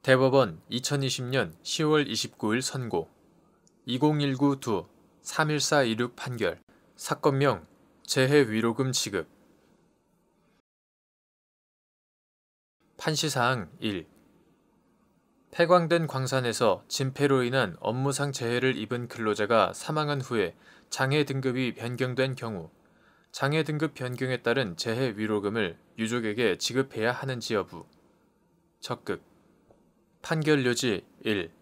대법원 2020년 10월 29일 선고 2019-2 31426 판결 사건명 재해위로금 지급 판시사항 1. 폐광된 광산에서 진폐로 인한 업무상 재해를 입은 근로자가 사망한 후에 장해 등급이 변경된 경우 장해 등급 변경에 따른 재해위로금을 유족에게 지급해야 하는지 여부. 적극 판결 요지 1.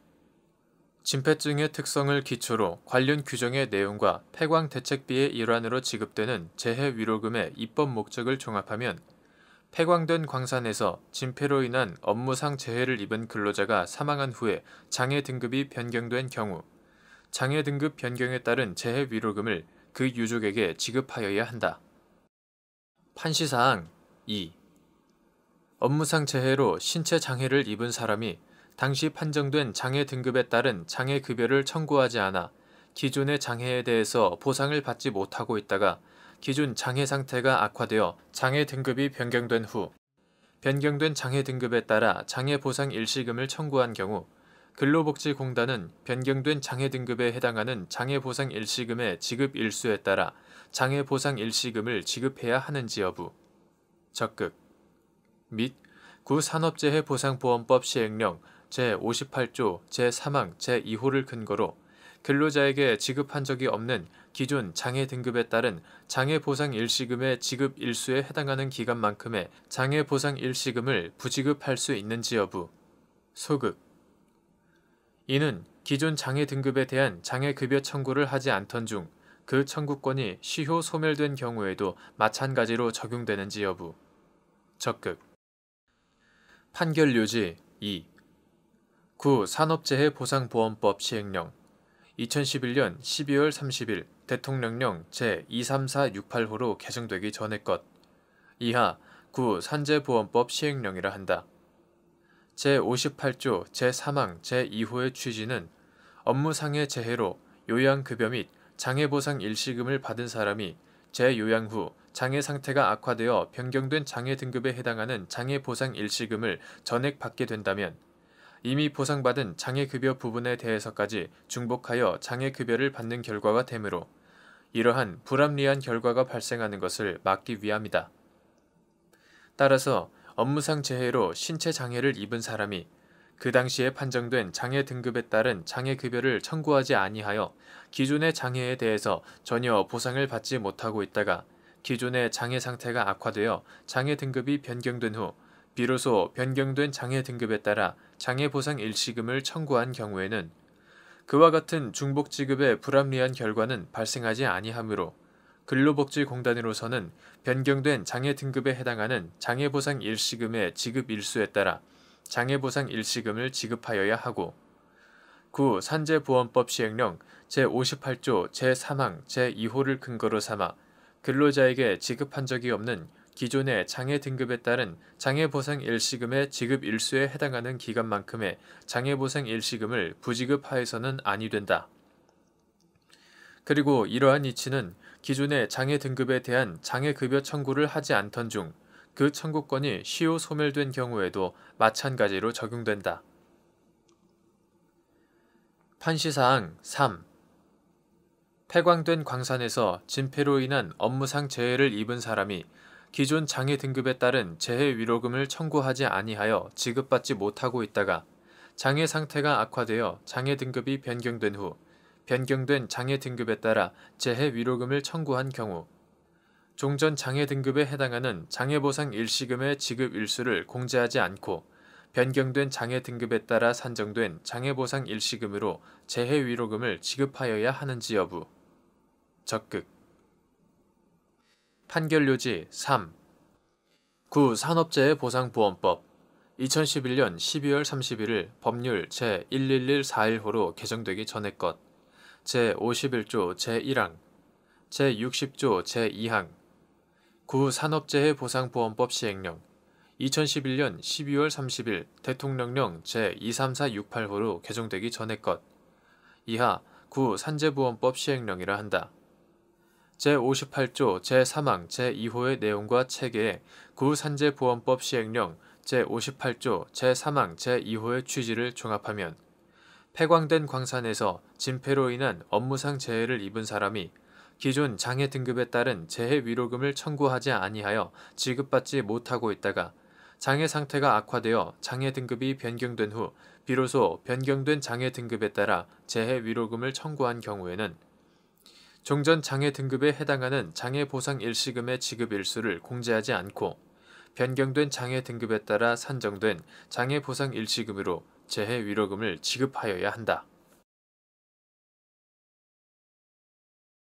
진폐증의 특성을 기초로 관련 규정의 내용과 폐광 대책비의 일환으로 지급되는 재해위로금의 입법 목적을 종합하면 폐광된 광산에서 진폐로 인한 업무상 재해를 입은 근로자가 사망한 후에 장해 등급이 변경된 경우 장해 등급 변경에 따른 재해위로금을 그 유족에게 지급하여야 한다. 판시사항 2. 업무상 재해로 신체 장애를 입은 사람이 당시 판정된 장애 등급에 따른 장애급여를 청구하지 않아 기존의 장애에 대해서 보상을 받지 못하고 있다가 기존 장애 상태가 악화되어 장애 등급이 변경된 후 변경된 장애 등급에 따라 장애보상 일시금을 청구한 경우 근로복지공단은 변경된 장애 등급에 해당하는 장애보상 일시금의 지급 일수에 따라 장애보상 일시금을 지급해야 하는지 여부. 적극 및 구산업재해보상보험법 시행령 제58조 제3항 제2호를 근거로 근로자에게 지급한 적이 없는 기존 장애 등급에 따른 장애보상 일시금의 지급 일수에 해당하는 기간만큼의 장애보상 일시금을 부지급할 수 있는지 여부. 소극. 이는 기존 장애 등급에 대한 장애급여 청구를 하지 않던 중 그 청구권이 시효 소멸된 경우에도 마찬가지로 적용되는지 여부. 적극 판결 요지 2. 구산업재해보상보험법 시행령 2011년 12월 30일 대통령령 제23468호로 개정되기 전의 것 이하 구산재보험법 시행령이라 한다. 제58조 제3항 제2호의 취지는 업무상의 재해로 요양급여 및 장애보상 일시금을 받은 사람이 재요양 후 장애 상태가 악화되어 변경된 장애 등급에 해당하는 장애보상 일시금을 전액 받게 된다면 이미 보상받은 장애급여 부분에 대해서까지 중복하여 장애급여를 받는 결과가 되므로 이러한 불합리한 결과가 발생하는 것을 막기 위함이다. 따라서 업무상 재해로 신체 장애를 입은 사람이 그 당시에 판정된 장애 등급에 따른 장애급여를 청구하지 아니하여 기존의 장애에 대해서 전혀 보상을 받지 못하고 있다가 기존의 장애 상태가 악화되어 장애 등급이 변경된 후 비로소 변경된 장애 등급에 따라 장애보상 일시금을 청구한 경우에는 그와 같은 중복 지급의 불합리한 결과는 발생하지 아니하므로 근로복지공단으로서는 변경된 장애 등급에 해당하는 장애보상 일시금의 지급 일수에 따라 장애보상 일시금을 지급하여야 하고 구산재보험법 시행령 제58조 제3항 제2호를 근거로 삼아 근로자에게 지급한 적이 없는 기존의 장애 등급에 따른 장애보상 일시금의 지급 일수에 해당하는 기간만큼의 장애보상 일시금을 부지급하여서는 아니 된다. 그리고 이러한 이치는 기존의 장애 등급에 대한 장애급여 청구를 하지 않던 중 그 청구권이 시효 소멸된 경우에도 마찬가지로 적용된다. 판시사항 3. 폐광된 광산에서 진폐로 인한 업무상 재해를 입은 사람이 기존 장애 등급에 따른 재해위로금을 청구하지 아니하여 지급받지 못하고 있다가 장애 상태가 악화되어 장애 등급이 변경된 후 변경된 장애 등급에 따라 재해위로금을 청구한 경우 종전 장애 등급에 해당하는 장애보상 일시금의 지급 일수를 공제하지 않고 변경된 장애 등급에 따라 산정된 장애보상 일시금으로 재해위로금을 지급하여야 하는지 여부. 적극 판결 요지 3. 구산업재해보상보험법 2011년 12월 31일 법률 제111415로 개정되기 전의 것 제51조 제1항 제60조 제2항 구산업재해보상보험법 시행령 2011년 12월 30일 대통령령 제23468호로 개정되기 전의 것 이하 구산재보험법 시행령이라 한다. 제58조 제3항 제2호의 내용과 체계에 구산재보험법 시행령 제58조 제3항 제2호의 취지를 종합하면 폐광된 광산에서 진폐로 인한 업무상 재해를 입은 사람이 기존 장애 등급에 따른 재해 위로금을 청구하지 아니하여 지급받지 못하고 있다가 장애 상태가 악화되어 장애 등급이 변경된 후 비로소 변경된 장애 등급에 따라 재해 위로금을 청구한 경우에는 종전 장애 등급에 해당하는 장애 보상 일시금의 지급 일수를 공제하지 않고 변경된 장애 등급에 따라 산정된 장애 보상 일시금으로 재해 위로금을 지급하여야 한다.